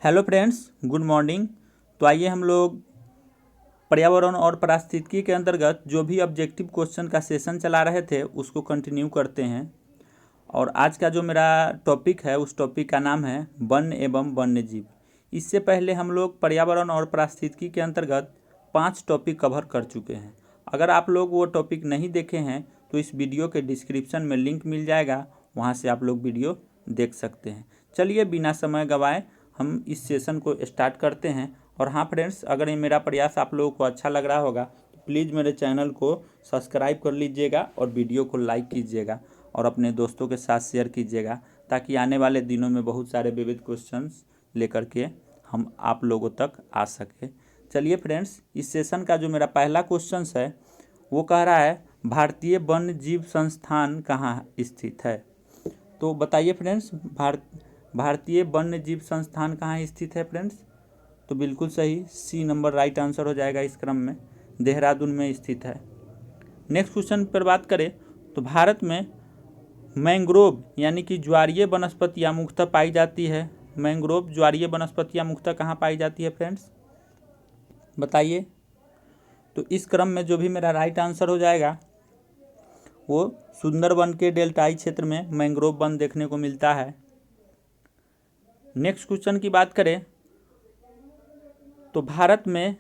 Hello friends, good morning. तो आइए हम लोग पर्यावरण और पारिस्थितिकी के अंतर्गत जो भी ऑब्जेक्टिव क्वेश्चन का सेशन चला रहे थे उसको कंटिन्यू करते हैं। और आज का जो मेरा टॉपिक है उस टॉपिक का नाम है वन एवं वन्य जीव। इससे पहले हम लोग पर्यावरण और पारिस्थितिकी के अंतर्गत 5 टॉपिक कवर कर चुके हैं। अगर आप लोग वो टॉपिक नहीं देखे हैं तो इस वीडियो के डिस्क्रिप्शन में लिंक मिल जाएगा, वहाँ से आप लोग वीडियो देख सकते हैं। चलिए बिना समय गंवाए हम इस सेशन को स्टार्ट करते हैं। और हाँ फ्रेंड्स, अगर ये मेरा प्रयास आप लोगों को अच्छा लग रहा होगा तो प्लीज़ मेरे चैनल को सब्सक्राइब कर लीजिएगा और वीडियो को लाइक कीजिएगा और अपने दोस्तों के साथ शेयर कीजिएगा, ताकि आने वाले दिनों में बहुत सारे विविध क्वेश्चंस लेकर के हम आप लोगों तक आ सके। चलिए फ्रेंड्स, इस सेशन का जो मेरा पहला क्वेश्चन है वो कह रहा है भारतीय वन्य जीव संस्थान कहाँ स्थित है। तो बताइए फ्रेंड्स, भारतीय वन्य जीव संस्थान कहाँ स्थित है फ्रेंड्स। तो बिल्कुल सही, सी नंबर राइट आंसर हो जाएगा इस क्रम में, देहरादून में स्थित है। नेक्स्ट क्वेश्चन पर बात करें तो भारत में मैंग्रोव यानी कि ज्वारीय वनस्पतियाँ मुख्यतः पाई जाती है। मैंग्रोव ज्वारीय वनस्पतियाँ मुख्यतः कहाँ पाई जाती है फ्रेंड्स, बताइए। तो इस क्रम में जो भी मेरा राइट आंसर हो जाएगा वो सुंदरवन के डेल्टाई क्षेत्र में मैंग्रोव वन देखने को मिलता है। नेक्स्ट क्वेश्चन की बात करें तो भारत में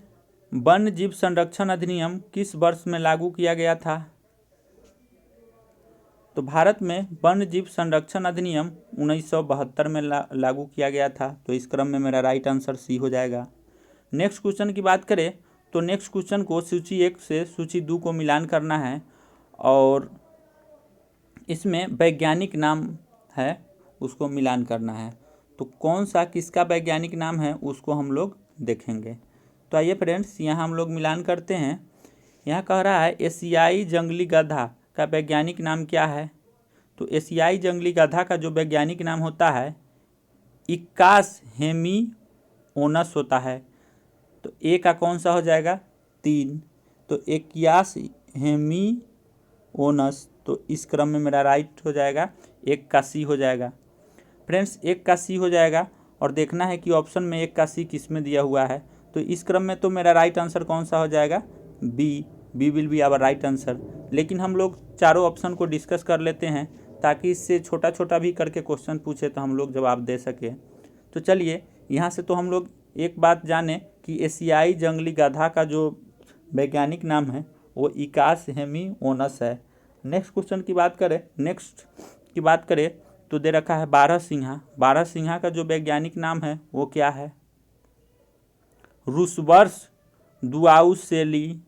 वन्य जीव संरक्षण अधिनियम किस वर्ष में लागू किया गया था। तो भारत में वन्य जीव संरक्षण अधिनियम 1972 में लागू किया गया था। तो इस क्रम में मेरा राइट आंसर सी हो जाएगा। नेक्स्ट क्वेश्चन की बात करें तो नेक्स्ट क्वेश्चन को सूची 1 से सूची 2 को मिलान करना है और इसमें वैज्ञानिक नाम है उसको मिलान करना है। तो कौन सा किसका वैज्ञानिक नाम है उसको हम लोग देखेंगे। तो आइए फ्रेंड्स, यहाँ हम लोग मिलान करते हैं। यहाँ कह रहा है एशियाई जंगली गधा का वैज्ञानिक नाम क्या है। तो एशियाई जंगली गधा का जो वैज्ञानिक नाम होता है इक्कास हेमिओनस होता है। तो ए का कौन सा हो जाएगा, 3। तो इक्यास हेमिओनस, तो इस क्रम में मेरा राइट हो जाएगा, एक का सी हो जाएगा फ्रेंड्स, एक का सी हो जाएगा। और देखना है कि ऑप्शन में एक का सी किस में दिया हुआ है। तो इस क्रम में तो मेरा राइट आंसर कौन सा हो जाएगा, B will be our right answer. लेकिन हम लोग चारों ऑप्शन को डिस्कस कर लेते हैं ताकि इससे छोटा छोटा भी करके क्वेश्चन पूछे तो हम लोग जवाब दे सके। तो चलिए यहाँ से तो हम लोग एक बात जाने कि एशियाई जंगली गधा का जो वैज्ञानिक नाम है वो इकास हेमिओनस है। नेक्स्ट क्वेश्चन की बात करें तो दे रखा है बारहसिंहा। बारहसिंहा का जो वैज्ञानिक नाम है वो क्या है, रूसबर्स दुआउसेली।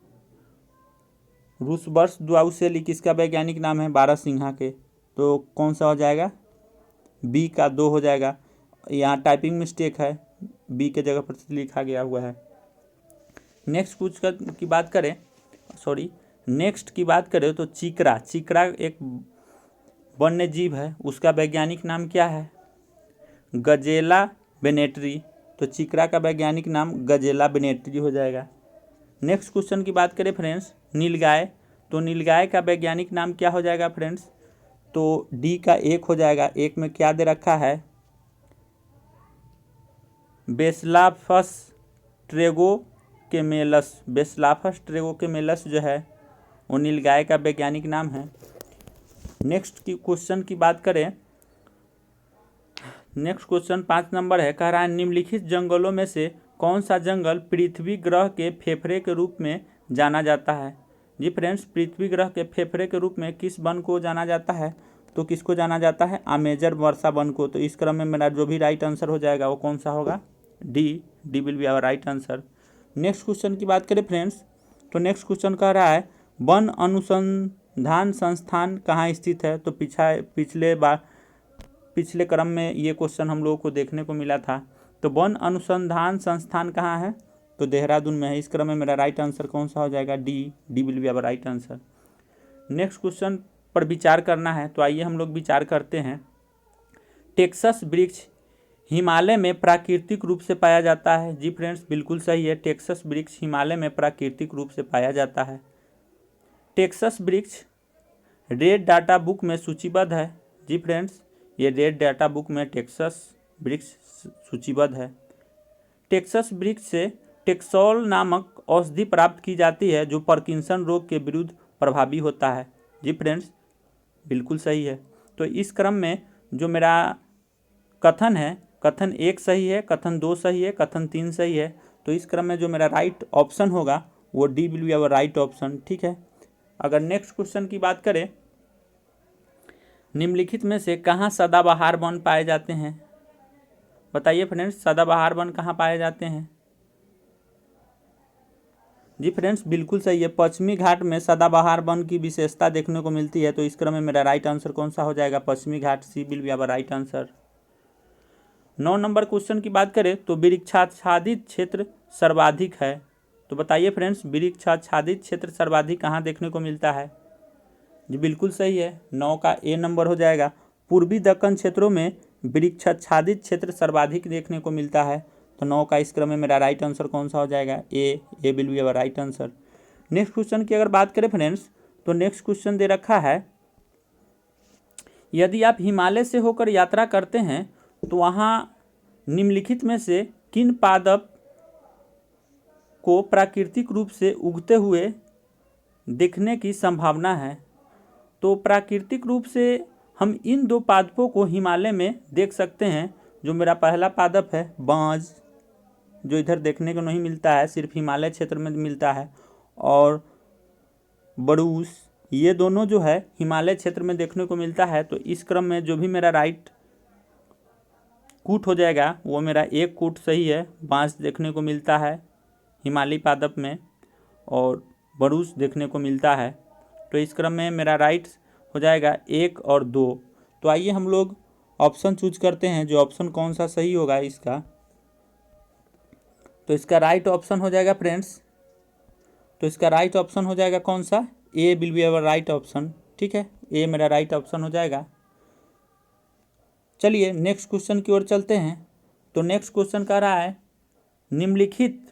रूसबर्स दुआउसेली किसका वैज्ञानिक नाम है बारहसिंहा के। तो कौन सा हो जाएगा, बी का 2 हो जाएगा। यहाँ टाइपिंग मिस्टेक है, बी के जगह पर लिखा गया हुआ है। नेक्स्ट की बात करें तो चीकरा एक वन्य जीव है, उसका वैज्ञानिक नाम क्या है, गजेला बेनेटरी। तो चीकरा का वैज्ञानिक नाम गजेला बेनेटरी हो जाएगा। नेक्स्ट क्वेश्चन की बात करें फ्रेंड्स, नीलगाय। तो नीलगाय का वैज्ञानिक नाम क्या हो जाएगा फ्रेंड्स। तो डी का 1 हो जाएगा। एक में क्या दे रखा है, बेस्लाफस ट्रेगोकेमेलस। बेस्लाफस ट्रेगोकेमेलस जो है वो नीलगाय का वैज्ञानिक नाम है। नेक्स्ट क्वेश्चन की बात करें, नेक्स्ट क्वेश्चन 5 नंबर है, कह रहा है निम्नलिखित जंगलों में से कौन सा जंगल पृथ्वी ग्रह के फेफड़े के रूप में जाना जाता है। जी फ्रेंड्स, पृथ्वी ग्रह के फेफड़े के रूप में किस वन को जाना जाता है। तो किसको जाना जाता है, अमेजर वर्षा वन को। तो इस क्रम में मेरा जो भी राइट आंसर हो जाएगा वो कौन सा होगा, D will be our right answer. Next question की बात करें फ्रेंड्स तो नेक्स्ट क्वेश्चन कह रहा है वन अनुसंधान संस्थान कहाँ स्थित है। तो पिछले क्रम में ये क्वेश्चन हम लोगों को देखने को मिला था। तो वन अनुसंधान संस्थान कहाँ है, तो देहरादून में है। इस क्रम में मेरा राइट आंसर कौन सा हो जाएगा, D will be our right answer. Next question पर विचार करना है, तो आइए हम लोग विचार करते हैं। टेक्सस वृक्ष हिमालय में प्राकृतिक रूप से पाया जाता है। जी फ्रेंड्स, बिल्कुल सही है, टेक्सस वृक्ष हिमालय में प्राकृतिक रूप से पाया जाता है। टेक्सस वृक्ष रेड डाटा बुक में सूचीबद्ध है। जी फ्रेंड्स, ये रेड डाटा बुक में टेक्सस वृक्ष सूचीबद्ध है। टेक्सस वृक्ष से टेक्सोल नामक औषधि प्राप्त की जाती है जो पार्किंसन रोग के विरुद्ध प्रभावी होता है। जी फ्रेंड्स, बिल्कुल सही है। तो इस क्रम में जो मेरा कथन है, कथन 1 सही है, कथन 2 सही है, कथन 3 सही है। तो इस क्रम में जो मेरा राइट ऑप्शन होगा वो D will be our right option. ठीक है। अगर नेक्स्ट क्वेश्चन की बात करें, निम्नलिखित में से कहाँ सदाबहार वन पाए जाते हैं? बताइए फ्रेंड्स, सदाबहार वन कहाँ पाए जाते हैं? जी फ्रेंड्स, बिल्कुल सही है, पश्चिमी घाट में सदाबहार वन की विशेषता देखने को मिलती है। तो इस क्रम में मेरा राइट आंसर कौन सा हो जाएगा? पश्चिमी घाट, C will be our right answer. 9 नंबर क्वेश्चन की बात करें तो वृक्षाच्छादित क्षेत्र सर्वाधिक है। तो बताइए फ्रेंड्स, वृक्षाच्छादित क्षेत्र सर्वाधिक कहाँ देखने को मिलता है? जी बिल्कुल सही है, 9 का ए नंबर हो जाएगा। पूर्वी दक्कन क्षेत्रों में वृक्षाच्छादित क्षेत्र सर्वाधिक देखने को मिलता है। तो 9 का इस क्रम में मेरा राइट आंसर कौन सा हो जाएगा? A will be our right answer. Next question की अगर बात करें फ्रेंड्स, तो नेक्स्ट क्वेश्चन दे रखा है, यदि आप हिमालय से होकर यात्रा करते हैं तो वहाँ निम्नलिखित में से किन पादप को प्राकृतिक रूप से उगते हुए देखने की संभावना है? तो प्राकृतिक रूप से हम इन 2 पादपों को हिमालय में देख सकते हैं। जो मेरा पहला पादप है बांज, जो इधर देखने को नहीं मिलता है, सिर्फ हिमालय क्षेत्र में मिलता है, और बड़ूस, ये दोनों जो है हिमालय क्षेत्र में देखने को मिलता है। तो इस क्रम में जो भी मेरा राइट कूट हो जाएगा वो मेरा एक कूट सही है। बांस देखने को मिलता है हिमालयी पादप में, और बड़ूस देखने को मिलता है। तो इस क्रम में मेरा राइट हो जाएगा 1 और 2। तो आइए हम लोग ऑप्शन चूज करते हैं, जो ऑप्शन कौन सा सही होगा इसका। तो इसका राइट ऑप्शन हो जाएगा फ्रेंड्स, तो इसका राइट ऑप्शन हो जाएगा कौन सा? A will be our right option. ठीक है, ए मेरा राइट ऑप्शन हो जाएगा। चलिए नेक्स्ट क्वेश्चन की ओर चलते हैं। तो नेक्स्ट क्वेश्चन कह रहा है, निम्नलिखित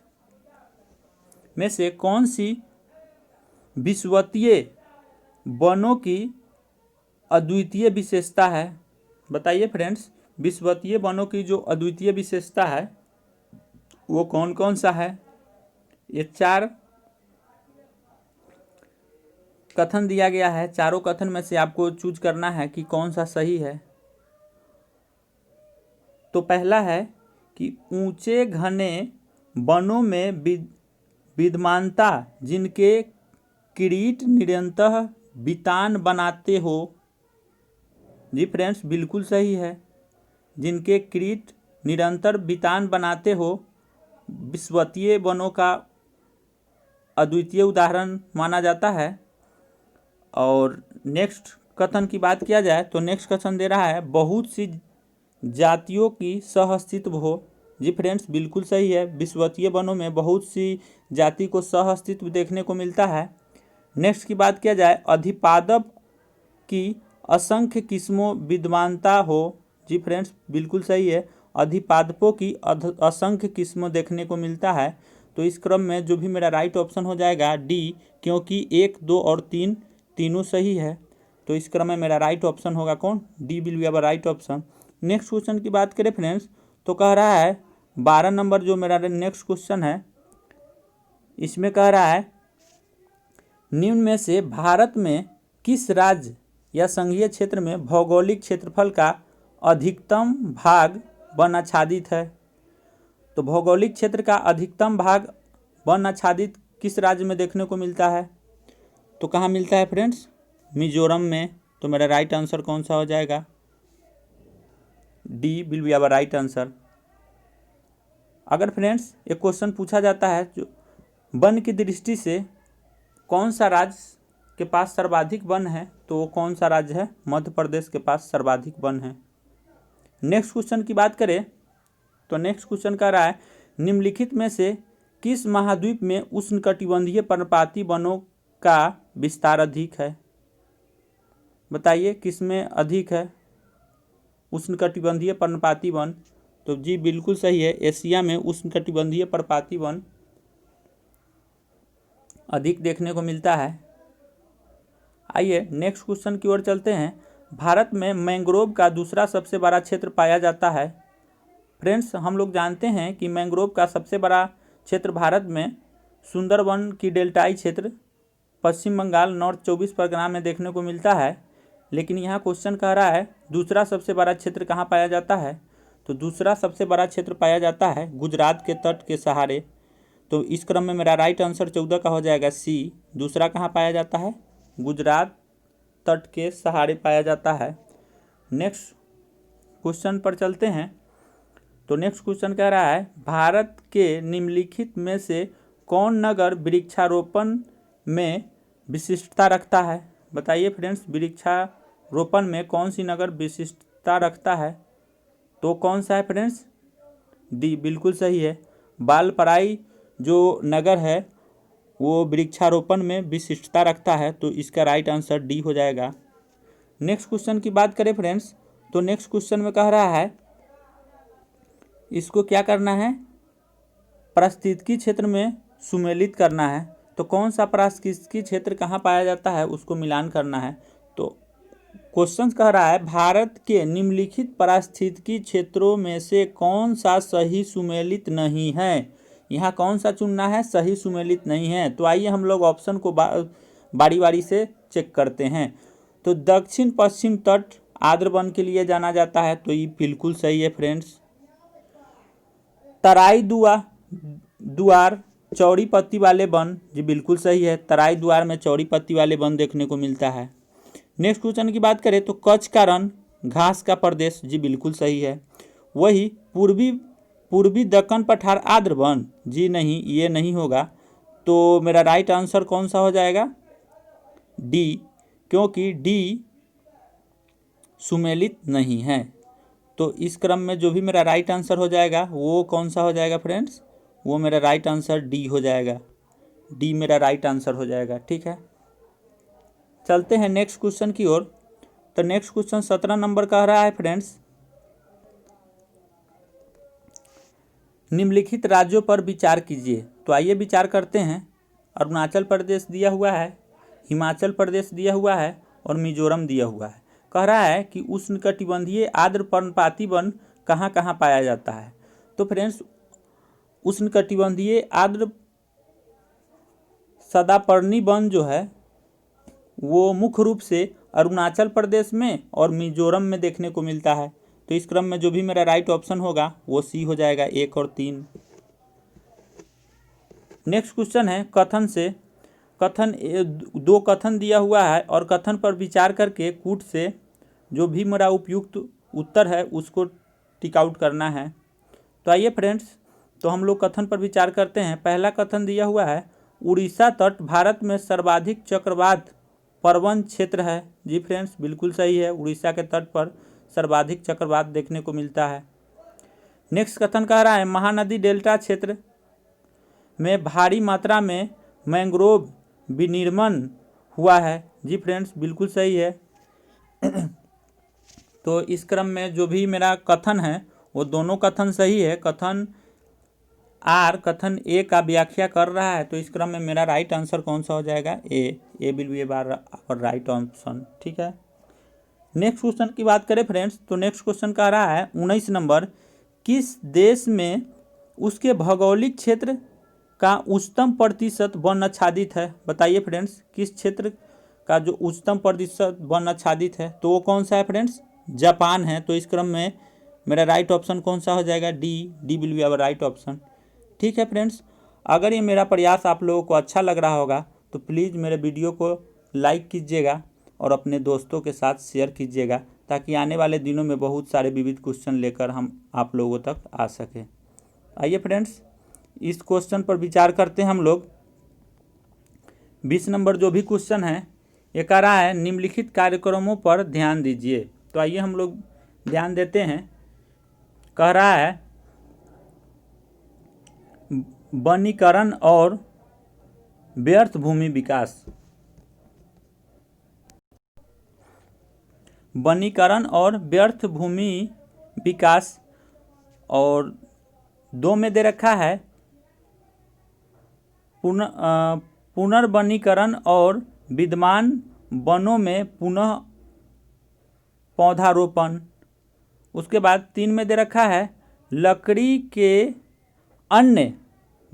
में से कौन सी विषुवतीय वनों की अद्वितीय विशेषता है? बताइए फ्रेंड्स, विषुवतीय वनों की जो अद्वितीय विशेषता है वो कौन कौन सा है? ये 4 कथन दिया गया है। चारों कथन में से आपको चूज करना है कि कौन सा सही है। तो पहला है कि ऊंचे घने वनों में विद्यमानता जिनके किरीट निरंतर बितान बनाते हो। जी फ्रेंड्स, बिल्कुल सही है, जिनके किरीट निरंतर बितान बनाते हो विषुवतीय वनों का अद्वितीय उदाहरण माना जाता है। और नेक्स्ट कथन की बात किया जाए तो नेक्स्ट कथन दे रहा है, बहुत सी जातियों की सहअस्तित्व हो। जी फ्रेंड्स, बिल्कुल सही है, विषुवतीय वनों में बहुत सी जाति को सहअस्तित्व देखने को मिलता है। नेक्स्ट की बात किया जाए, अधिपादप की असंख्य किस्मों विद्यमानता हो। जी फ्रेंड्स, बिल्कुल सही है, अधिपादपों की असंख्य किस्मों देखने को मिलता है। तो इस क्रम में जो भी मेरा राइट ऑप्शन हो जाएगा डी, क्योंकि 1, 2 और 3 तीनों सही है। तो इस क्रम में मेरा राइट ऑप्शन होगा कौन? D will be our right option. Next question की बात करें फ्रेंड्स, तो कह रहा है 12 नंबर जो मेरा नेक्स्ट क्वेश्चन है, इसमें कह रहा है, निम्न में से भारत में किस राज्य या संघीय क्षेत्र में भौगोलिक क्षेत्रफल का अधिकतम भाग वन आच्छादित है? तो भौगोलिक क्षेत्र का अधिकतम भाग वन आच्छादित किस राज्य में देखने को मिलता है? तो कहाँ मिलता है फ्रेंड्स? मिजोरम में। तो मेरा राइट आंसर कौन सा हो जाएगा? D will be our right answer. अगर फ्रेंड्स एक क्वेश्चन पूछा जाता है जो वन की दृष्टि से कौन सा राज्य के पास सर्वाधिक वन है, तो वो कौन सा राज्य है? मध्य प्रदेश के पास सर्वाधिक वन है। नेक्स्ट क्वेश्चन की बात करें तो नेक्स्ट क्वेश्चन कह रहा है, निम्नलिखित में से किस महाद्वीप में उष्णकटिबंधीय पर्णपाती वनों का विस्तार अधिक है? बताइए किस में अधिक है उष्णकटिबंधीय पर्णपाती वन? तो जी बिल्कुल सही है, एशिया में उष्णकटिबंधीय पर्णपाती वन अधिक देखने को मिलता है। आइए नेक्स्ट क्वेश्चन की ओर चलते हैं। भारत में मैंग्रोव का दूसरा सबसे बड़ा क्षेत्र पाया जाता है। फ्रेंड्स, हम लोग जानते हैं कि मैंग्रोव का सबसे बड़ा क्षेत्र भारत में सुंदरवन की डेल्टाई क्षेत्र पश्चिम बंगाल नॉर्थ 24 परगना में देखने को मिलता है। लेकिन यहाँ क्वेश्चन कह रहा है दूसरा सबसे बड़ा क्षेत्र कहाँ पाया जाता है, तो दूसरा सबसे बड़ा क्षेत्र पाया जाता है गुजरात के तट के सहारे। तो इस क्रम में मेरा राइट आंसर 14 का हो जाएगा सी। दूसरा कहाँ पाया जाता है, गुजरात तट के सहारे पाया जाता है। नेक्स्ट क्वेश्चन पर चलते हैं। तो नेक्स्ट क्वेश्चन कह रहा है भारत के निम्नलिखित में से कौन नगर वृक्षारोपण में विशिष्टता रखता है। बताइए फ्रेंड्स, वृक्षारोपण में कौन सी नगर विशिष्टता रखता है, तो कौन सा है फ्रेंड्स, डी बिल्कुल सही है। बालपराई जो नगर है वो वृक्षारोपण में विशिष्टता रखता है, तो इसका राइट आंसर डी हो जाएगा। नेक्स्ट क्वेश्चन की बात करें फ्रेंड्स, तो नेक्स्ट क्वेश्चन में कह रहा है इसको क्या करना है, पारिस्थितिकी क्षेत्र में सुमेलित करना है। तो कौन सा पारिस्थितिकी क्षेत्र कहाँ पाया जाता है उसको मिलान करना है। तो क्वेश्चन कह रहा है भारत के निम्नलिखित पारिस्थितिकी क्षेत्रों में से कौन सा सही सुमेलित नहीं है। यहाँ कौन सा चुनना है, सही सुमेलित नहीं है। तो आइए हम लोग ऑप्शन को बारी बारी से चेक करते हैं। तो दक्षिण पश्चिम तट आर्द्र वन के लिए जाना जाता है, तो ये बिल्कुल सही है फ्रेंड्स। तराई दुआर चौड़ी पत्ती वाले वन, जी बिल्कुल सही है। तराई दुआर में चौड़ी पत्ती वाले वन देखने को मिलता है। नेक्स्ट क्वेश्चन की बात करें तो कच्छ का रण घास का प्रदेश, जी बिल्कुल सही है। वही पूर्वी दक्कन पठार आर्द्र वन, जी नहीं, ये नहीं होगा। तो मेरा राइट आंसर कौन सा हो जाएगा, डी, क्योंकि डी सुमेलित नहीं है। तो इस क्रम में जो भी मेरा राइट आंसर हो जाएगा वो कौन सा हो जाएगा फ्रेंड्स, वो मेरा राइट आंसर डी हो जाएगा। डी मेरा राइट आंसर हो जाएगा, ठीक है। चलते हैं नेक्स्ट क्वेश्चन की ओर। तो नेक्स्ट क्वेश्चन 17 नंबर कह रहा है फ्रेंड्स, निम्नलिखित राज्यों पर विचार कीजिए। तो आइए विचार करते हैं। अरुणाचल प्रदेश दिया हुआ है, हिमाचल प्रदेश दिया हुआ है और मिजोरम दिया हुआ है। कह रहा है कि उष्णकटिबंधीय आर्द्र पर्णपाती वन कहाँ कहाँ पाया जाता है। तो फ्रेंड्स, उष्णकटिबंधीय आर्द्र सदापर्णी वन जो है वो मुख्य रूप से अरुणाचल प्रदेश में और मिजोरम में देखने को मिलता है। तो इस क्रम में जो भी मेरा राइट ऑप्शन होगा वो सी हो जाएगा, 1 और 3। नेक्स्ट क्वेश्चन है कथन से। दो कथन दिया हुआ है और कथन पर विचार करके कूट से जो भी मेरा उपयुक्त उत्तर है उसको टिक आउट करना है। तो आइए फ्रेंड्स, तो हम लोग कथन पर विचार करते हैं। पहला कथन दिया हुआ है उड़ीसा तट भारत में सर्वाधिक चक्रवात प्रवण क्षेत्र है। जी फ्रेंड्स, बिल्कुल सही है, उड़ीसा के तट पर सर्वाधिक चक्रवात देखने को मिलता है। नेक्स्ट कथन कह रहा है महानदी डेल्टा क्षेत्र में भारी मात्रा में मैंग्रोव विनिर्माण हुआ है। जी फ्रेंड्स, बिल्कुल सही है। तो इस क्रम में जो भी मेरा कथन है वो दोनों कथन सही है। कथन आर कथन ए का व्याख्या कर रहा है। तो इस क्रम में मेरा राइट आंसर कौन सा हो जाएगा, A will be our right option, ठीक है। नेक्स्ट क्वेश्चन की बात करें फ्रेंड्स, तो नेक्स्ट क्वेश्चन कह रहा है 19 नंबर, किस देश में उसके भौगोलिक क्षेत्र का उच्चतम प्रतिशत वन आच्छादित है। बताइए फ्रेंड्स, किस क्षेत्र का जो उच्चतम प्रतिशत वन आच्छादित है, तो वो कौन सा है फ्रेंड्स, जापान है। तो इस क्रम में मेरा राइट ऑप्शन कौन सा हो जाएगा, D will be our right option, ठीक है फ्रेंड्स। अगर ये मेरा प्रयास आप लोगों को अच्छा लग रहा होगा तो प्लीज़ मेरे वीडियो को लाइक कीजिएगा और अपने दोस्तों के साथ शेयर कीजिएगा, ताकि आने वाले दिनों में बहुत सारे विविध क्वेश्चन लेकर हम आप लोगों तक आ सकें। आइए फ्रेंड्स, इस क्वेश्चन पर विचार करते हैं हम लोग। 20 नंबर जो भी क्वेश्चन है ये कह रहा है निम्नलिखित कार्यक्रमों पर ध्यान दीजिए। तो आइए हम लोग ध्यान देते हैं। कह रहा है वनीकरण और व्यर्थ भूमि विकास। वनीकरण और व्यर्थ भूमि विकास, और 2 में दे रखा है पुनर्वनीकरण और विद्यमान वनों में पुनः पौधारोपण। उसके बाद 3 में दे रखा है लकड़ी के अन्य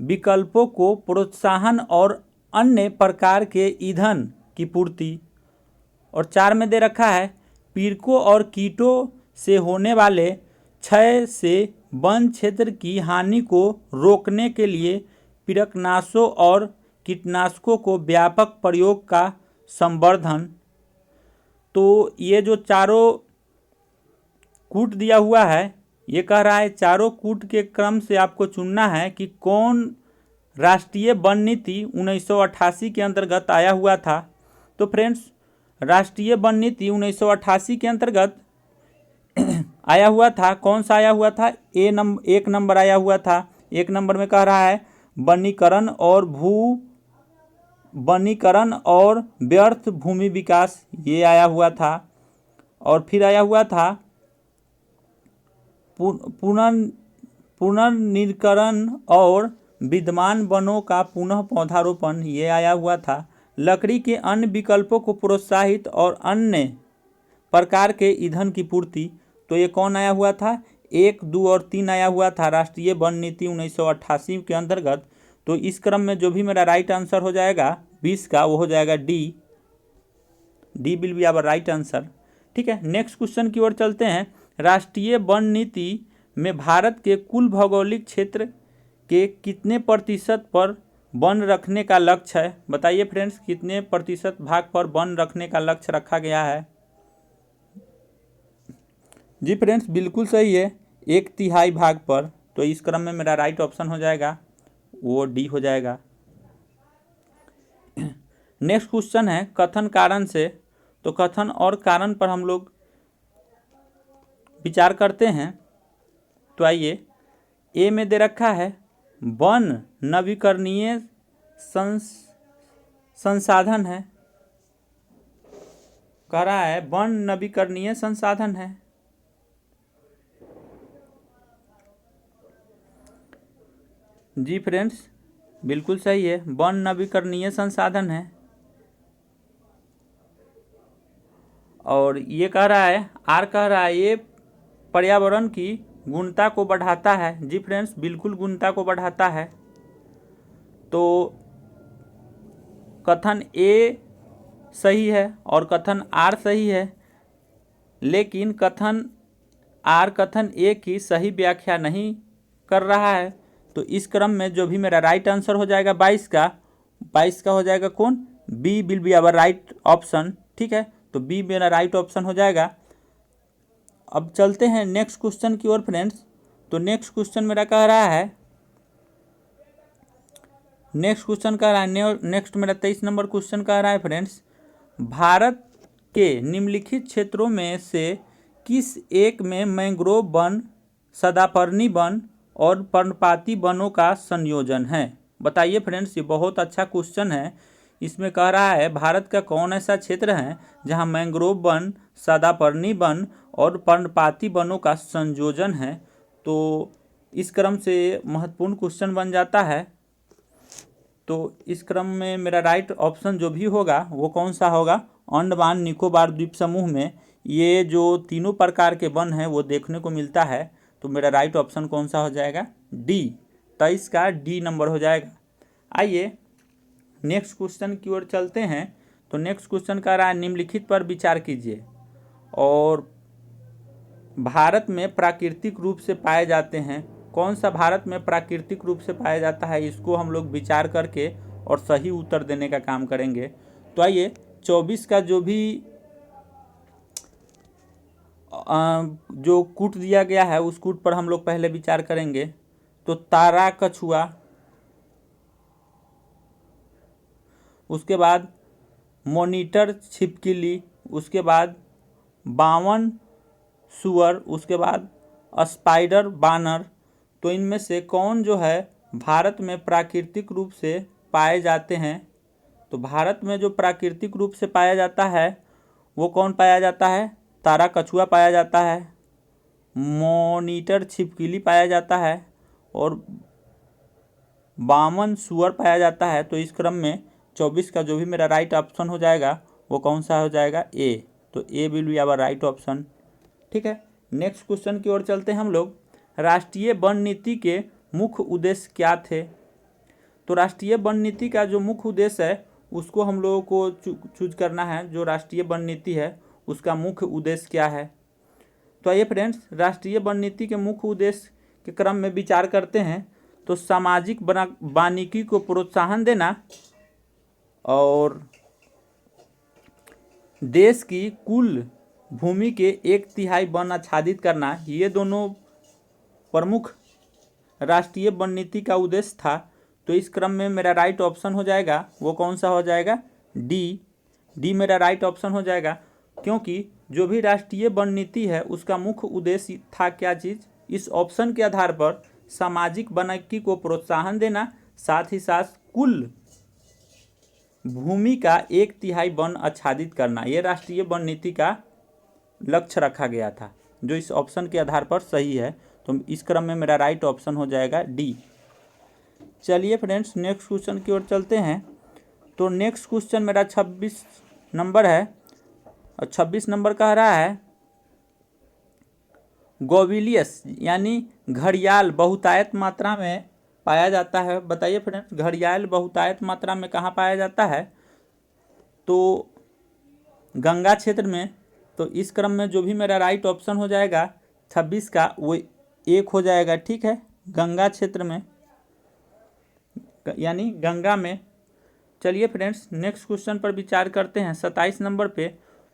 विकल्पों को प्रोत्साहन और अन्य प्रकार के ईंधन की पूर्ति। और 4 में दे रखा है पीड़कों और कीटों से होने वाले क्षय से वन क्षेत्र की हानि को रोकने के लिए पीड़कनाशों और कीटनाशकों को व्यापक प्रयोग का संवर्धन। तो ये जो चारों कूट दिया हुआ है, ये कह रहा है चारों कूट के क्रम से आपको चुनना है कि कौन राष्ट्रीय वन नीति 1988 के अंतर्गत आया हुआ था। तो फ्रेंड्स, राष्ट्रीय वन नीति 1988 के अंतर्गत आया हुआ था, कौन सा आया हुआ था? एक नंबर आया हुआ था। 1 नंबर में कह रहा है वनीकरण और व्यर्थ भूमि विकास, ये आया हुआ था। और फिर आया हुआ था पुनर्नवीनीकरण और विद्यमान वनों का पुनः पौधारोपण, ये आया हुआ था। लकड़ी के अन्य विकल्पों को प्रोत्साहित और अन्य प्रकार के ईंधन की पूर्ति, तो ये कौन आया हुआ था? 1, 2 और 3 आया हुआ था राष्ट्रीय वन नीति 1988 के अंतर्गत। तो इस क्रम में जो भी मेरा राइट आंसर हो जाएगा 20 का, वो हो जाएगा D will be our right answer. ठीक है, नेक्स्ट क्वेश्चन की ओर चलते हैं। राष्ट्रीय वन नीति में भारत के कुल भौगोलिक क्षेत्र के कितने प्रतिशत पर वन रखने का लक्ष्य है? बताइए फ्रेंड्स, कितने प्रतिशत भाग पर वन रखने का लक्ष्य रखा गया है? जी फ्रेंड्स, बिल्कुल सही है, 1/3 भाग पर। तो इस क्रम में मेरा राइट ऑप्शन हो जाएगा वो डी हो जाएगा। नेक्स्ट क्वेश्चन है कथन कारण से। तो कथन और कारण पर हम लोग विचार करते हैं। तो आइए, ए में दे रखा है वन नवीकरणीय संसाधन है, कह रहा है वन नवीकरणीय संसाधन है। जी फ्रेंड्स, बिल्कुल सही है, वन नवीकरणीय संसाधन है। और ये कह रहा है आर कह रहा है ये पर्यावरण की गुणता को बढ़ाता है। जी फ्रेंड्स, बिल्कुल गुणता को बढ़ाता है। तो कथन ए सही है और कथन आर सही है, लेकिन कथन आर कथन ए की सही व्याख्या नहीं कर रहा है। तो इस क्रम में जो भी मेरा राइट आंसर हो जाएगा 22 का हो जाएगा कौन? B will be our right option. ठीक है, तो बी मेरा राइट ऑप्शन हो जाएगा। अब चलते हैं नेक्स्ट क्वेश्चन की ओर फ्रेंड्स। तो नेक्स्ट क्वेश्चन मेरा कह रहा है नेक्स्ट मेरा 23 नंबर क्वेश्चन कह रहा है फ्रेंड्स, भारत के निम्नलिखित क्षेत्रों में से किस एक में मैंग्रोव वन, सदापर्णी वन और पर्णपाती वनों का संयोजन है? बताइए फ्रेंड्स, ये बहुत अच्छा क्वेश्चन है। इसमें कह रहा है भारत का कौन ऐसा क्षेत्र है जहां मैंग्रोव वन, सदापर्णी वन और पर्णपाती वनों का संयोजन है। तो इस क्रम से महत्वपूर्ण क्वेश्चन बन जाता है। तो इस क्रम में मेरा राइट ऑप्शन जो भी होगा वो कौन सा होगा? अंडमान निकोबार द्वीप समूह में ये जो तीनों प्रकार के वन हैं वो देखने को मिलता है। तो मेरा राइट ऑप्शन कौन सा हो जाएगा? डी, 23 का डी नंबर हो जाएगा। आइए नेक्स्ट क्वेश्चन की ओर चलते हैं। तो नेक्स्ट क्वेश्चन कह रहा है निम्नलिखित पर विचार कीजिए और भारत में प्राकृतिक रूप से पाए जाते हैं। कौन सा भारत में प्राकृतिक रूप से पाया जाता है, इसको हम लोग विचार करके और सही उत्तर देने का काम करेंगे। तो आइए 24 का जो भी जो कूट दिया गया है उस कूट पर हम लोग पहले विचार करेंगे। तो तारा कछुआ, उसके बाद मॉनिटर छिपकली, उसके बाद बावन सुअर, उसके बाद स्पाइडर बानर। तो इनमें से कौन जो है भारत में प्राकृतिक रूप से पाए जाते हैं? तो भारत में जो प्राकृतिक रूप से पाया जाता है वो कौन पाया जाता है? तारा कछुआ पाया जाता है, मॉनिटर छिपकली पाया जाता है और बामन सुअर पाया जाता है। तो इस क्रम में 24 का जो भी मेरा राइट ऑप्शन हो जाएगा वो कौन सा हो जाएगा? ए। तो A will be our right option. ठीक है, नेक्स्ट क्वेश्चन की ओर चलते हैं हम लोग। राष्ट्रीय वन नीति के मुख्य उद्देश्य क्या थे? तो राष्ट्रीय वन नीति का जो मुख्य उद्देश्य है उसको हम लोगों को चूज करना है। जो राष्ट्रीय वन नीति है उसका मुख्य उद्देश्य क्या है? तो आइए फ्रेंड्स, राष्ट्रीय वन नीति के मुख्य उद्देश्य के क्रम में विचार करते हैं। तो सामाजिक वानिकी को प्रोत्साहन देना और देश की कुल भूमि के 1/3 वन आच्छादित करना, ये दोनों प्रमुख राष्ट्रीय वन नीति का उद्देश्य था। तो इस क्रम में मेरा राइट ऑप्शन हो जाएगा, वो कौन सा हो जाएगा? डी मेरा राइट ऑप्शन हो जाएगा। क्योंकि जो भी राष्ट्रीय वन नीति है उसका मुख्य उद्देश्य था क्या चीज़? इस ऑप्शन के आधार पर सामाजिक वानिकी को प्रोत्साहन देना, साथ ही साथ कुल भूमि का 1/3 वन आच्छादित करना, ये राष्ट्रीय वन नीति का लक्ष्य रखा गया था, जो इस ऑप्शन के आधार पर सही है। तो इस क्रम में मेरा राइट ऑप्शन हो जाएगा डी। चलिए फ्रेंड्स, नेक्स्ट क्वेश्चन की ओर चलते हैं। तो नेक्स्ट क्वेश्चन मेरा 26 नंबर है और 26 नंबर कह रहा है गोविलियस यानी घड़ियाल बहुतायत मात्रा में पाया जाता है। बताइए फ्रेंड्स, घड़ियाल बहुतायत मात्रा में कहाँ पाया जाता है? तो गंगा क्षेत्र में। तो इस क्रम में जो भी मेरा राइट ऑप्शन हो जाएगा 26 का, वो 1 हो जाएगा। ठीक है, गंगा क्षेत्र में यानी गंगा में। चलिए फ्रेंड्स, नेक्स्ट क्वेश्चन पर विचार करते हैं 27 नंबर पे।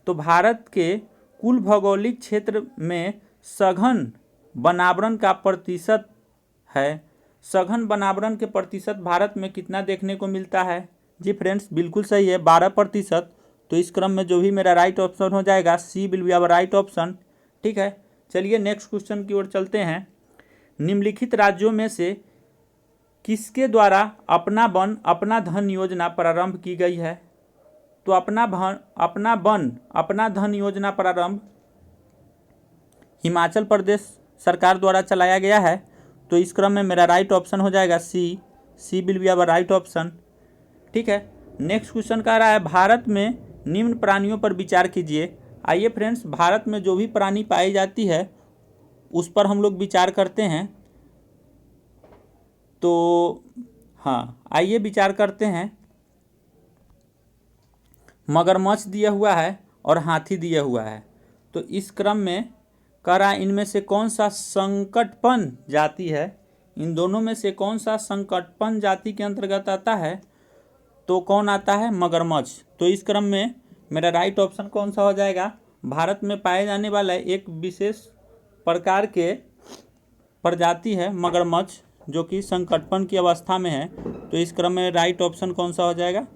तो भारत के कुल भौगोलिक क्षेत्र में सघन वनावरण का प्रतिशत है। सघन वनावरण के प्रतिशत भारत में कितना देखने को मिलता है? जी फ्रेंड्स, बिल्कुल सही है, 12%। तो इस क्रम में जो भी मेरा राइट ऑप्शन हो जाएगा C will be our right option. ठीक है, चलिए नेक्स्ट क्वेश्चन की ओर चलते हैं। निम्नलिखित राज्यों में से किसके द्वारा अपना वन अपना धन योजना प्रारंभ की गई है? तो अपना वन अपना धन योजना प्रारंभ हिमाचल प्रदेश सरकार द्वारा चलाया गया है। तो इस क्रम में मेरा राइट ऑप्शन हो जाएगा C will be our right option. ठीक है, नेक्स्ट क्वेश्चन कह रहा है भारत में निम्न प्राणियों पर विचार कीजिए। आइए फ्रेंड्स, भारत में जो भी प्राणी पाई जाती है उस पर हम लोग विचार करते हैं। तो हाँ, आइए विचार करते हैं। मगरमच्छ दिया हुआ है और हाथी दिया हुआ है। तो इस क्रम में कह रहा है इनमें से कौन सा संकटपन जाति है? इन दोनों में से कौन सा संकटपन जाति के अंतर्गत आता है? तो कौन आता है? मगरमच्छ। तो इस क्रम में मेरा राइट ऑप्शन कौन सा हो जाएगा? भारत में पाए जाने वाला एक विशेष प्रकार के प्रजाति है मगरमच्छ, जो कि संकटपन की अवस्था में है। तो इस क्रम में राइट ऑप्शन कौन सा हो जाएगा?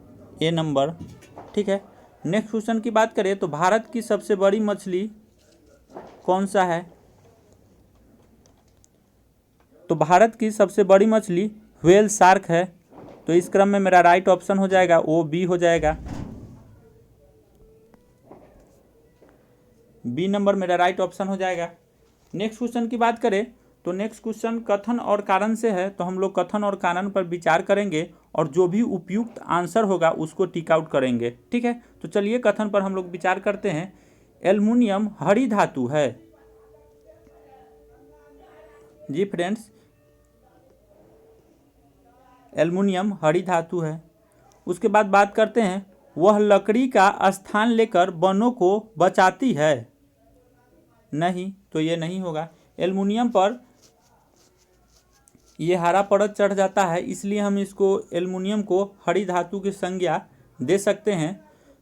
ए नंबर। ठीक है, नेक्स्ट क्वेश्चन की बात करें तो भारत की सबसे बड़ी मछली कौन सा है? तो भारत की सबसे बड़ी मछली व्हेल शार्क है। तो इस क्रम में मेरा राइट ऑप्शन हो जाएगा वो बी हो जाएगा। बी नंबर मेरा राइट ऑप्शन हो जाएगा। नेक्स्ट क्वेश्चन की बात करें तो नेक्स्ट क्वेश्चन कथन और कारण से है। तो हम लोग कथन और कारण पर विचार करेंगे और जो भी उपयुक्त आंसर होगा उसको टिक आउट करेंगे। ठीक है, तो चलिए कथन पर हम लोग विचार करते हैं। एल्युमिनियम हरी धातु है। जी फ्रेंड्स, एल्युमिनियम हरी धातु है। उसके बाद बात करते हैं वह लकड़ी का स्थान लेकर वनों को बचाती है। नहीं, तो ये नहीं होगा। एल्युमिनियम पर ये हरा परत चढ़ जाता है, इसलिए हम इसको एल्युमिनियम को हरी धातु की संज्ञा दे सकते हैं।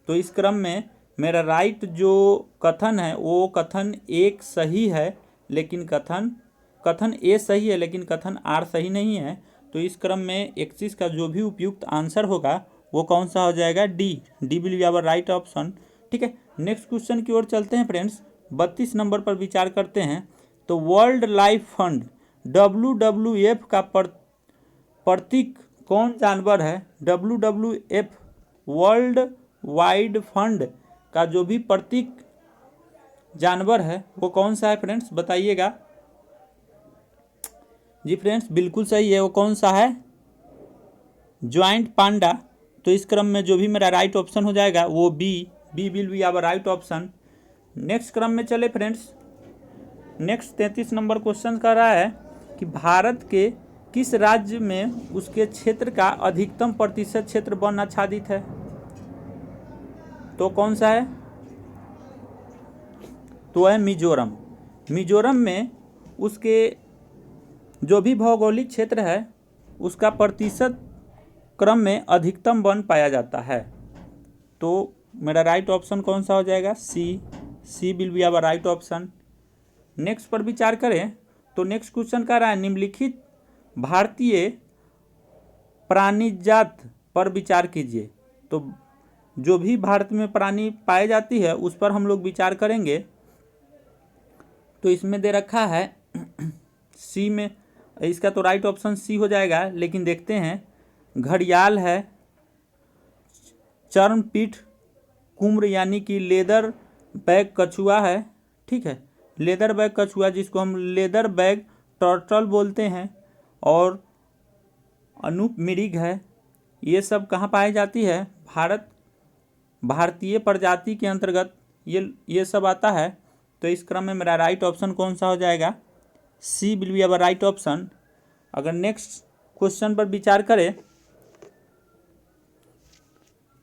तो इस क्रम में मेरा राइट जो कथन है वो कथन एक सही है, लेकिन कथन ए सही है, लेकिन कथन आर सही नहीं है। तो इस क्रम में एक्सिस का जो भी उपयुक्त आंसर होगा वो कौन सा हो जाएगा? D will be our right option. ठीक है, नेक्स्ट क्वेश्चन की ओर चलते हैं फ्रेंड्स। 32 नंबर पर विचार करते हैं। तो वर्ल्ड लाइफ फंड WWF का प्रतीक कौन जानवर है? WWF वर्ल्ड वाइड फंड का जो भी प्रतीक जानवर है वो कौन सा है फ्रेंड्स? बताइएगा। जी फ्रेंड्स, बिल्कुल सही है। वो कौन सा है? ज्वाइंट पांडा। तो इस क्रम में जो भी मेरा राइट ऑप्शन हो जाएगा वो B will be our right option. Next क्रम में चले फ्रेंड्स। नेक्स्ट 33 नंबर क्वेश्चन कर रहा है कि भारत के किस राज्य में उसके क्षेत्र का अधिकतम प्रतिशत क्षेत्र वन आच्छादित है? तो कौन सा है? तो है मिजोरम। मिजोरम में उसके जो भी भौगोलिक क्षेत्र है उसका प्रतिशत क्रम में अधिकतम वन पाया जाता है। तो मेरा राइट ऑप्शन कौन सा हो जाएगा? C will be our right option. Next पर विचार करें तो नेक्स्ट क्वेश्चन कह रहा है निम्नलिखित भारतीय प्राणीजात पर विचार कीजिए। तो जो भी भारत में प्राणी पाई जाती है उस पर हम लोग विचार करेंगे। तो इसमें दे रखा है सी में, इसका तो राइट ऑप्शन सी हो जाएगा, लेकिन देखते हैं। घड़ियाल है, चर्मपीठ कुम्र यानी कि लेदर बैग कछुआ है, ठीक है, लेदर बैग कछुआ जिसको हम लेदर बैग टर्टल बोलते हैं, और अनूप मृग है। ये सब कहाँ पाई जाती है? भारतीय प्रजाति के अंतर्गत ये सब आता है। तो इस क्रम में मेरा राइट ऑप्शन कौन सा हो जाएगा? C will be our right option. अगर नेक्स्ट क्वेश्चन पर विचार करें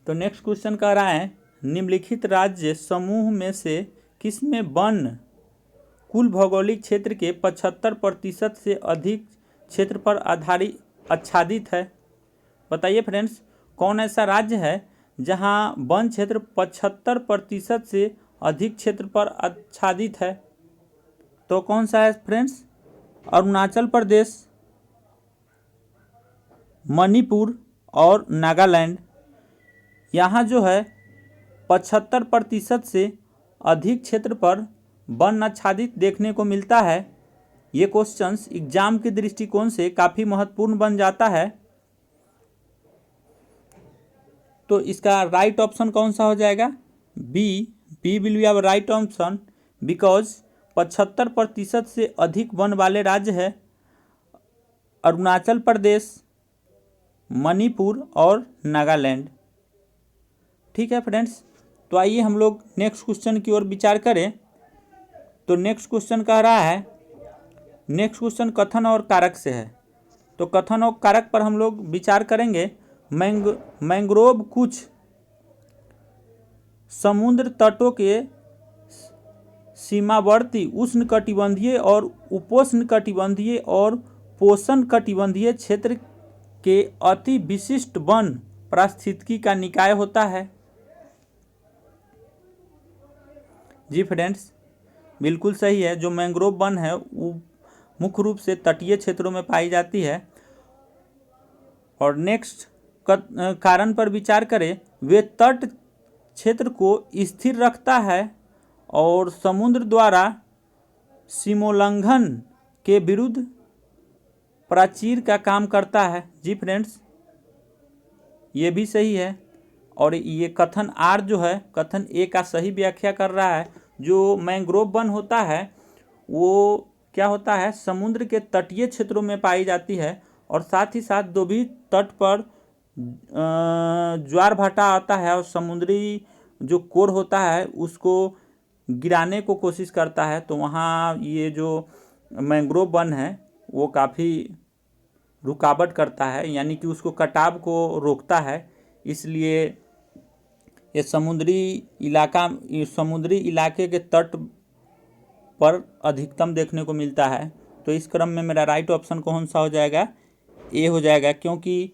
तो नेक्स्ट क्वेश्चन कह रहा है निम्नलिखित राज्य समूह में से किसमें वन कुल भौगोलिक क्षेत्र के 75% से अधिक क्षेत्र पर आच्छादित है? बताइए फ्रेंड्स, कौन ऐसा राज्य है जहां वन क्षेत्र 75% से अधिक क्षेत्र पर आच्छादित है? तो कौन सा है फ्रेंड्स? अरुणाचल प्रदेश, मणिपुर और नागालैंड। यहाँ जो है 75% से अधिक क्षेत्र पर वन आच्छादित देखने को मिलता है। ये क्वेश्चंस एग्जाम के दृष्टिकोण से काफ़ी महत्वपूर्ण बन जाता है। तो इसका राइट ऑप्शन कौन सा हो जाएगा? B will be our right option, because 75% से अधिक वन वाले राज्य है अरुणाचल प्रदेश, मणिपुर और नागालैंड। ठीक है फ्रेंड्स, तो आइए हम लोग नेक्स्ट क्वेश्चन की ओर विचार करें। तो नेक्स्ट क्वेश्चन कह रहा है, नेक्स्ट क्वेश्चन कथन और कारक से है। तो कथन और कारक पर हम लोग विचार करेंगे। मैंग्रोव कुछ समुद्र तटों के सीमावर्ती उष्णकटिबंधीय और उपोष्णकटिबंधीय और पोषणकटिबंधीय क्षेत्र के अति विशिष्ट वन पारिस्थितिकी का निकाय होता है। जी फ्रेंड्स, बिल्कुल सही है। जो मैंग्रोव वन है वो मुख्य रूप से तटीय क्षेत्रों में पाई जाती है। और नेक्स्ट कारण पर विचार करें, वे तट क्षेत्र को स्थिर रखता है और समुद्र द्वारा सीमोल्लंघन के विरुद्ध प्राचीर का काम करता है। जी फ्रेंड्स, ये भी सही है। और ये कथन आर जो है कथन ए का सही व्याख्या कर रहा है। जो मैंग्रोव वन होता है वो क्या होता है? समुद्र के तटीय क्षेत्रों में पाई जाती है, और साथ ही साथ जो भी तट पर ज्वार भाटा आता है और समुद्री जो कोर होता है उसको गिराने को कोशिश करता है, तो वहाँ ये जो मैंग्रोव वन है वो काफ़ी रुकावट करता है, यानी कि उसको कटाव को रोकता है। इसलिए ये समुद्री इलाके के तट पर अधिकतम देखने को मिलता है। तो इस क्रम में मेरा राइट ऑप्शन कौन सा हो जाएगा? ए हो जाएगा, क्योंकि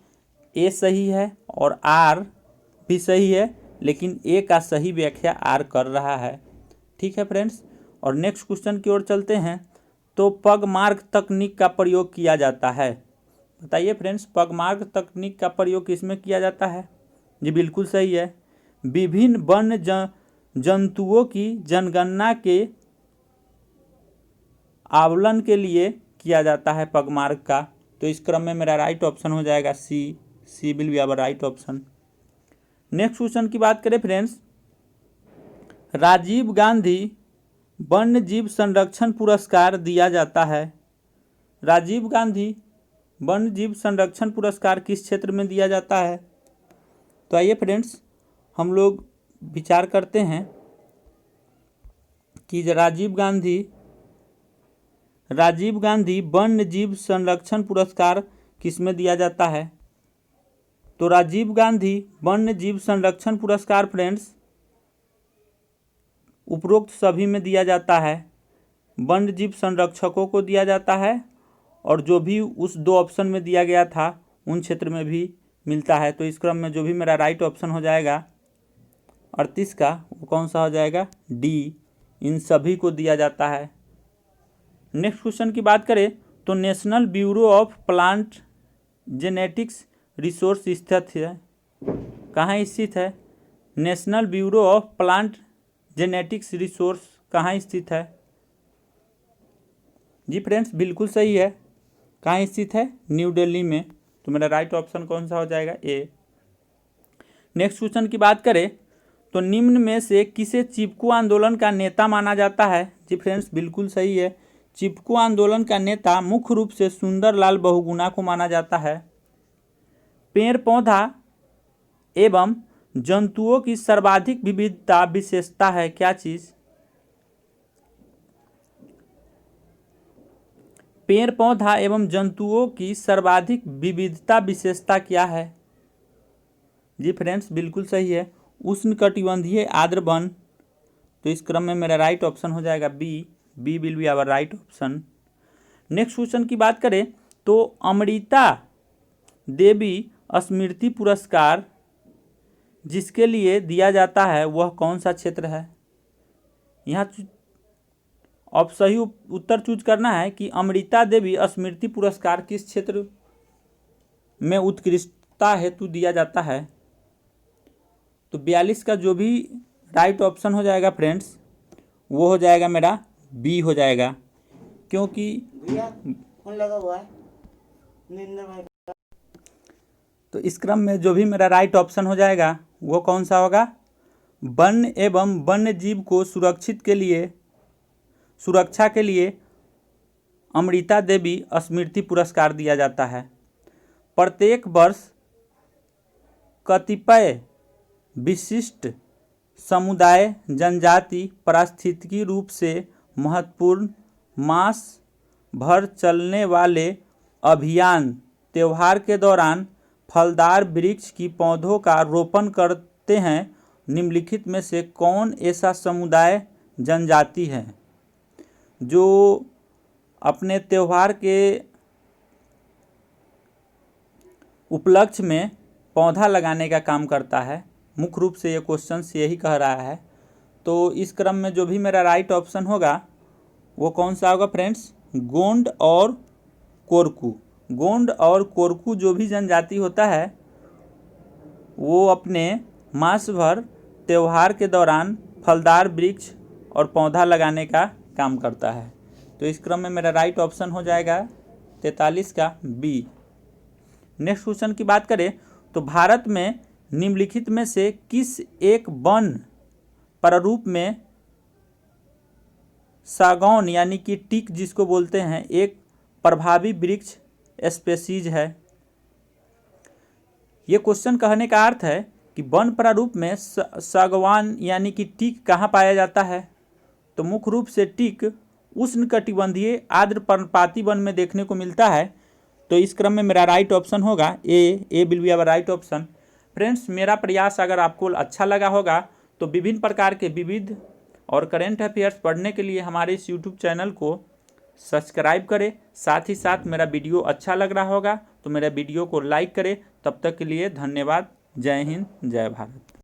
ए सही है और आर भी सही है, लेकिन ए का सही व्याख्या आर कर रहा है। ठीक है फ्रेंड्स, और नेक्स्ट क्वेश्चन की ओर चलते हैं। तो पगमार्क तकनीक का प्रयोग किया जाता है। बताइए फ्रेंड्स, पगमार्क तकनीक का प्रयोग किसमें किया जाता है? जी बिल्कुल सही है, विभिन्न वन्य जंतुओं की जनगणना के आकलन के लिए किया जाता है पगमार्क का। तो इस क्रम में मेरा राइट ऑप्शन हो जाएगा C will be our right option. Next question की बात करें फ्रेंड्स, राजीव गांधी वन्य जीव संरक्षण पुरस्कार दिया जाता है। राजीव गांधी वन्य जीव संरक्षण पुरस्कार किस क्षेत्र में दिया जाता है? तो आइए फ्रेंड्स हम लोग विचार करते हैं कि राजीव गांधी राजीव गांधी वन्य जीव संरक्षण पुरस्कार किसमें दिया जाता है? तो राजीव गांधी वन्य जीव संरक्षण पुरस्कार फ्रेंड्स उपरोक्त सभी में दिया जाता है। वन्य जीव संरक्षकों को दिया जाता है और जो भी उस 2 ऑप्शन में दिया गया था उन क्षेत्र में भी मिलता है। तो इस क्रम में जो भी मेरा राइट ऑप्शन हो जाएगा 38 का, वो कौन सा हो जाएगा? डी, इन सभी को दिया जाता है। नेक्स्ट क्वेश्चन की बात करें तो national bureau of plant genetics resource स्थित है, कहाँ स्थित है? National bureau of plant genetics resource कहाँ स्थित है? जी फ्रेंड्स बिल्कुल सही है। कहाँ स्थित है? न्यू दिल्ली में। तो मेरा राइट ऑप्शन कौन सा हो जाएगा? ए। नेक्स्ट क्वेश्चन की बात करें तो निम्न में से किसे चिपको आंदोलन का नेता माना जाता है? जी फ्रेंड्स बिल्कुल सही है। चिपको आंदोलन का नेता मुख्य रूप से सुंदरलाल बहुगुणा को माना जाता है। पेड़ पौधा एवं जंतुओं की सर्वाधिक विविधता विशेषता है क्या चीज? पेड़ पौधा एवं जंतुओं की सर्वाधिक विविधता विशेषता क्या है? जी फ्रेंड्स बिल्कुल सही है, उष्णकटिबंधीय आर्द्र वन। तो इस क्रम में मेरा राइट ऑप्शन हो जाएगा B. B will be our right option. Next question की बात करें तो अमृता देवी स्मृति पुरस्कार जिसके लिए दिया जाता है वह कौन सा क्षेत्र है? यहाँ अब सही उत्तर चूज करना है कि अमृता देवी स्मृति पुरस्कार किस क्षेत्र में उत्कृष्टता हेतु दिया जाता है। तो 42 का जो भी राइट ऑप्शन हो जाएगा फ्रेंड्स वो हो जाएगा मेरा बी हो जाएगा, क्योंकि फोन लगा हुआ है। तो इस क्रम में जो भी मेरा राइट ऑप्शन हो जाएगा वो कौन सा होगा? वन एवं वन्य जीव को सुरक्षा के लिए अमृता देवी स्मृति पुरस्कार दिया जाता है। प्रत्येक वर्ष कतिपय विशिष्ट समुदाय जनजाति पारिस्थितिकी रूप से महत्वपूर्ण मास भर चलने वाले अभियान त्योहार के दौरान फलदार वृक्ष की पौधों का रोपण करते हैं। निम्नलिखित में से कौन ऐसा समुदाय जनजाति है जो अपने त्योहार के उपलक्ष्य में पौधा लगाने का काम करता है? मुख्य रूप से ये क्वेश्चन यही कह रहा है। तो इस क्रम में जो भी मेरा राइट ऑप्शन होगा वो कौन सा होगा फ्रेंड्स? गोंड और कोरकू। गोंड और कोरकू जो भी जनजाति होता है वो अपने मास भर त्योहार के दौरान फलदार वृक्ष और पौधा लगाने का काम करता है। तो इस क्रम में मेरा राइट ऑप्शन हो जाएगा 43 का बी। नेक्स्ट क्वेश्चन की बात करें तो भारत में निम्नलिखित में से किस एक वन प्रारूप में सागौन यानी कि टीक जिसको बोलते हैं एक प्रभावी वृक्ष स्पेसीज है? ये क्वेश्चन कहने का अर्थ है कि वन प्रारूप में सागवान यानी कि टीक कहाँ पाया जाता है? तो मुख्य रूप से टीक उष्णकटिबंधीय आर्द्र पर्णपाती वन में देखने को मिलता है। तो इस क्रम में मेरा राइट ऑप्शन होगा A will be our right option. Friends मेरा प्रयास अगर आपको अच्छा लगा होगा तो विभिन्न प्रकार के विविध और करेंट अफेयर्स पढ़ने के लिए हमारे इस यूट्यूब चैनल को सब्सक्राइब करें। साथ ही साथ मेरा वीडियो अच्छा लग रहा होगा तो मेरा वीडियो को लाइक करें। तब तक के लिए धन्यवाद। जय हिंद, जय भारत।